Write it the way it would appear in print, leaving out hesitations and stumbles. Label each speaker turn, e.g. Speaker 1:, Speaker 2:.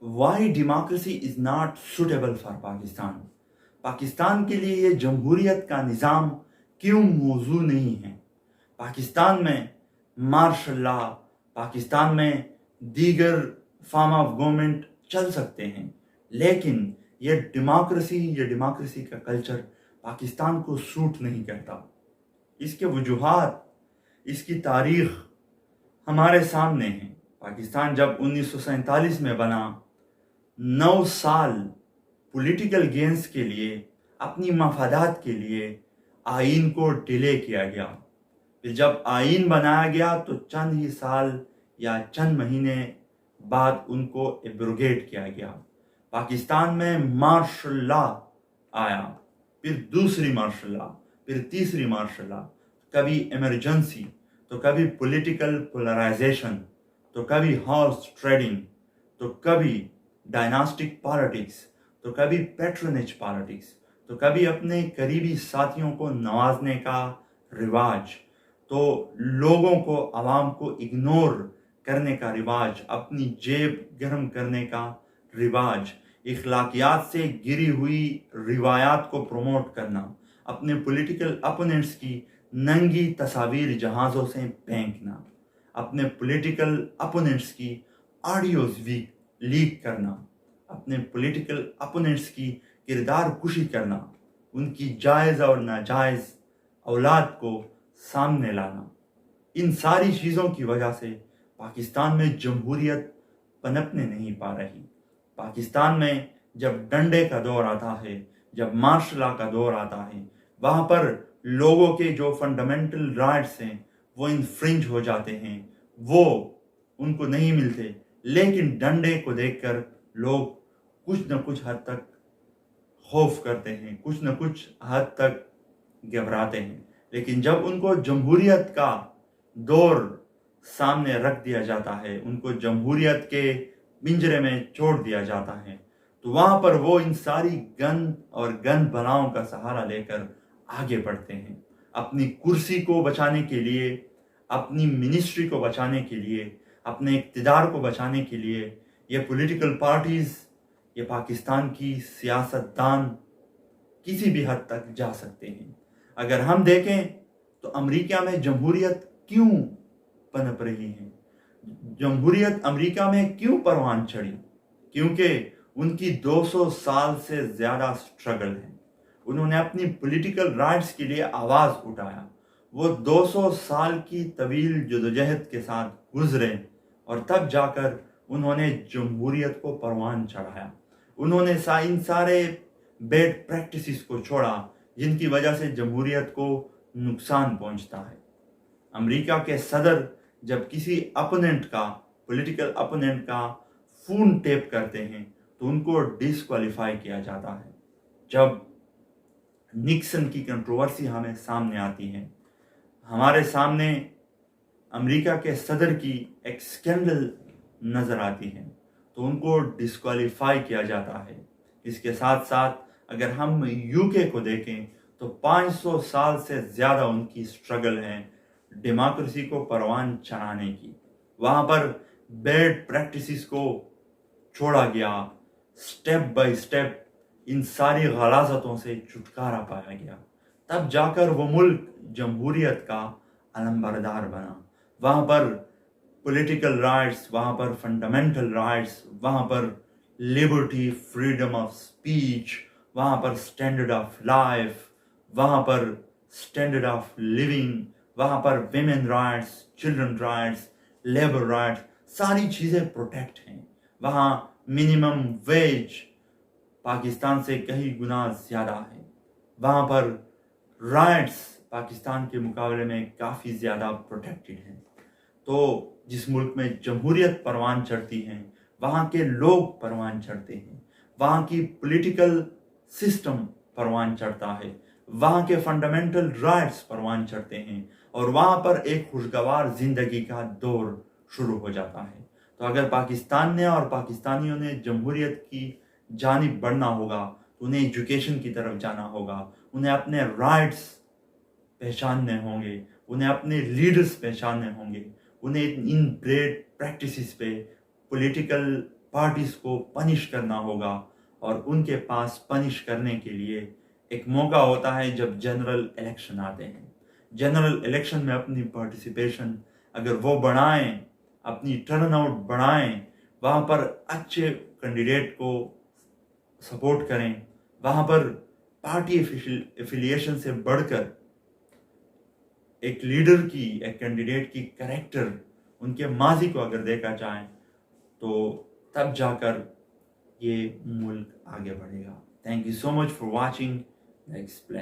Speaker 1: Y democracy is not suitable for Pakistan. Pakistan के लिए ये जमहूरियत का निज़ाम क्यों मौजू नहीं है। पाकिस्तान में मार्शल लॉ, पाकिस्तान में दीगर फॉर्म ऑफ गवर्नमेंट चल सकते हैं, लेकिन ये डेमोक्रेसी का कल्चर पाकिस्तान को सूट नहीं करता। इसके वजूहात, इसकी तारीख हमारे सामने है। पाकिस्तान जब 1947 में बना, 9 साल पॉलिटिकल गेन्स के लिए, अपनी मफादात के लिए आइन को डिले किया गया। फिर जब आइन बनाया गया तो चंद ही साल या चंद महीने बाद उनको एब्रोगेट किया गया। पाकिस्तान में मार्शल लॉ आया, फिर दूसरी मार्शल लॉ, फिर तीसरी मार्शल लॉ, कभी इमरजेंसी, तो कभी पॉलिटिकल पोलराइजेशन, तो कभी हॉर्स ट्रेडिंग, तो कभी डायनास्टिक पॉलिटिक्स, तो कभी पैट्रोनेज पॉलिटिक्स, तो कभी अपने करीबी साथियों को नवाजने का रिवाज, तो लोगों को, आवाम को इग्नोर करने का रिवाज, अपनी जेब गर्म करने का रिवाज, इखलाकियात से गिरी हुई रिवायात को प्रमोट करना, अपने पॉलिटिकल अपोनेंट्स की नंगी तस्वीर जहाज़ों से फेंकना, अपने पॉलिटिकल अपोनेंट्स की ऑडियोज लीक करना, अपने पॉलिटिकल अपोनेंट्स की किरदार कुशी करना, उनकी जायज़ और नाजायज़ औलाद को सामने लाना। इन सारी चीज़ों की वजह से पाकिस्तान में जमहूरियत पनपने नहीं पा रही। पाकिस्तान में जब डंडे का दौर आता है, जब मार्शल लॉ का दौर आता है, वहाँ पर लोगों के जो फंडामेंटल राइट्स हैं वो इन्फ्रिंज हो जाते हैं, वो उनको नहीं मिलते। लेकिन डंडे को देखकर लोग कुछ न कुछ हद तक खौफ करते हैं, कुछ न कुछ हद तक घबराते हैं। लेकिन जब उनको जमहूरियत का दौर सामने रख दिया जाता है, उनको जमहूरियत के पिंजरे में छोड़ दिया जाता है, तो वहाँ पर वो इन सारी गन बलाओं का सहारा लेकर आगे बढ़ते हैं। अपनी कुर्सी को बचाने के लिए, अपनी मिनिस्ट्री को बचाने के लिए, अपने इक़्तिदार को बचाने के लिए ये पॉलिटिकल पार्टीज़, ये पाकिस्तान की सियासतदान किसी भी हद तक जा सकते हैं। अगर हम देखें तो अमेरिका में जमहूरियत क्यों पनप रही है, जमहूरियत अमेरिका में क्यों परवान चढ़ी? क्योंकि उनकी 200 साल से ज़्यादा स्ट्रगल है। उन्होंने अपनी पॉलिटिकल राइट्स के लिए आवाज़ उठाया। वो 200 साल की तवील जदोजहद के साथ गुजरे और तब जाकर उन्होंने जमहूरियत को परवान चढ़ाया। उन्होंने इन सारे बैड प्रैक्टिसेस को छोड़ा जिनकी वजह से जमहूरियत को नुकसान पहुंचता है। अमेरिका के सदर जब किसी अपोनेंट का, पॉलिटिकल अपोनेंट का फोन टेप करते हैं तो उनको डिस्क्वालीफाई किया जाता है। जब निक्सन की कंट्रोवर्सी हमें सामने आती है, हमारे सामने अमेरिका के सदर की एक स्कैंडल नज़र आती है, तो उनको डिस्क्वालीफाई किया जाता है। इसके साथ साथ अगर हम यूके को देखें तो 500 साल से ज़्यादा उनकी स्ट्रगल है डेमोक्रेसी को परवान चढ़ाने की। वहाँ पर बैड प्रैक्टिसेस को छोड़ा गया, स्टेप बाय स्टेप इन सारी गलाजतों से छुटकारा पाया गया। तब जाकर वो मुल्क जमहूरियत का अलंबरदार बना। वहाँ पर पॉलिटिकल राइट्स, वहाँ पर फंडामेंटल राइट्स, वहाँ पर लिबर्टी, फ्रीडम ऑफ स्पीच, वहाँ पर स्टैंडर्ड ऑफ लाइफ, वहाँ पर स्टैंडर्ड ऑफ लिविंग, वहाँ पर women rights, children rights, labour rights, सारी चीज़ें प्रोटेक्ट हैं। वहाँ मिनिमम वेज पाकिस्तान से कई गुना ज़्यादा है। वहाँ पर राइट्स पाकिस्तान के मुकाबले में काफ़ी ज़्यादा प्रोटेक्टेड हैं। तो जिस मुल्क में जमहूरियत परवान चढ़ती है, वहाँ के लोग परवान चढ़ते हैं, वहाँ की पॉलिटिकल सिस्टम परवान चढ़ता है, वहाँ के फंडामेंटल राइट्स परवान चढ़ते हैं और वहाँ पर एक खुशगवार ज़िंदगी का दौर शुरू हो जाता है। तो अगर पाकिस्तान ने और पाकिस्तानियों ने जमहूरियत की जानिब बढ़ना होगा तो उन्हें एजुकेशन की तरफ जाना होगा, उन्हें अपने राइट्स पहचानने होंगे, उन्हें अपने लीडर्स पहचानने होंगे, उन्हें इन ब्रेड प्रैक्टिसेस पे, पॉलिटिकल पार्टीज को पनिश करना होगा और उनके पास पनिश करने के लिए एक मौका होता है जब जनरल इलेक्शन आते हैं। जनरल इलेक्शन में अपनी पार्टिसिपेशन अगर वो बढ़ाएं, अपनी टर्नआउट बढ़ाएं, वहाँ पर अच्छे कैंडिडेट को सपोर्ट करें, वहाँ पर पार्टी एफिलिएशन से बढ़कर एक लीडर की, एक कैंडिडेट की कैरेक्टर, उनके माजी को अगर देखा जाए तो तब जाकर ये मुल्क आगे बढ़ेगा। Thank you so much for watching the explain.